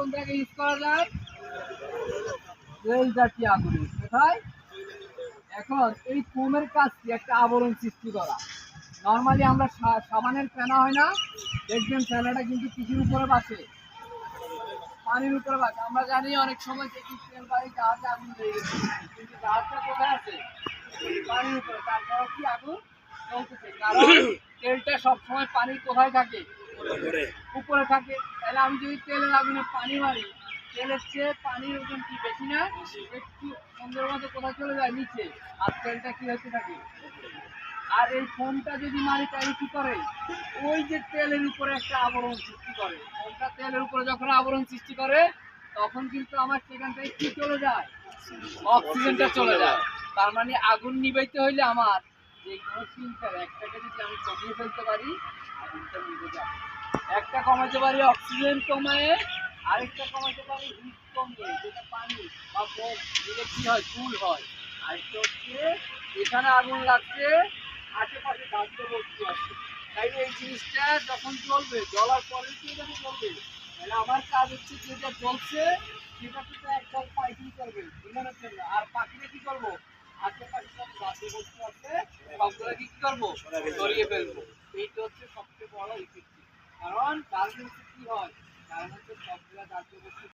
কোন জায়গায় ইউজ করা যায়? তেল জাতীয় আগুনে। কোথায়? এখন এই ফোমের কাজ কি? একটা আবরণ সৃষ্টি করা। নর্মালি আমরা সাবানের ফেনা হয় না, দেখবেন ফেনাটা কিন্তু কিছুর উপরে বাসে, পানির উপরে বাসে। আমরা জানি অনেক সময় দেখি তেল বাড়ি জাহাজে আগুন লেগে গেছে, কিন্তু জাহাজটা কোথায় আছে? পানির উপরে। তারপর কি আগুন চলতেছে? কারণ তেলটা সবসময় পানির কোথায় থাকে? উপরে থাকে। তাহলে আমি যদি তেলের আগুনে পানি মারি, তেলের চেয়ে পানির ওজন কি বেশি না? একটু সুন্দর মতো কোথায় চলে যায়? নিচে। আর তেলটা কি হতে থাকে? আর এই ফোমটা যদি মারি তাহলে কি করে? ওই যে তেলের উপরে একটা আবরণ সৃষ্টি করে। ফোমটা তেলের উপরে যখন আবরণ সৃষ্টি করে, তখন কিন্তু আমার সেখান থেকে কি চলে যায়? অক্সিজেনটা চলে যায়। তার মানে আগুন নিভাইতে হইলে আমার যে কোনো ফিল্টার একটাকে যদি আমি কমিয়ে ফেলতে পারি, আগুনটা নিভে যাবে। একটা কমাতে পারি অক্সিজেন কমায়, আরেকটা কমাতে পারি হিট কমিয়ে, যেটা পানি বা ফোম দিলে কি হয়? কুল হয়। আরেকটা হচ্ছে এখানে আগুন লাগছে, আশেপাশে দাহ্য বস্তু আছে, তাই এই জিনিসটা যখন জ্বলবে, জ্বলার পরে কি এখানে জ্বলবে, তাহলে আমার কাজ হচ্ছে যেটা জ্বলছে সেটা থেকে একদল ফাইটিং করবে বিমানের জন্য, আর বাকিটা কি করবো? আশেপাশে যত দাহ্য বস্তু আছে সবগুলো কি করবো? সরিয়ে ফেলবো। এইটা হচ্ছে সবচেয়ে বড় ইফেক্টিভ। কারণ গার্মেন্টসে কি হয়? গার্মেন্টসে সবগুলো দাহ্য বস্তু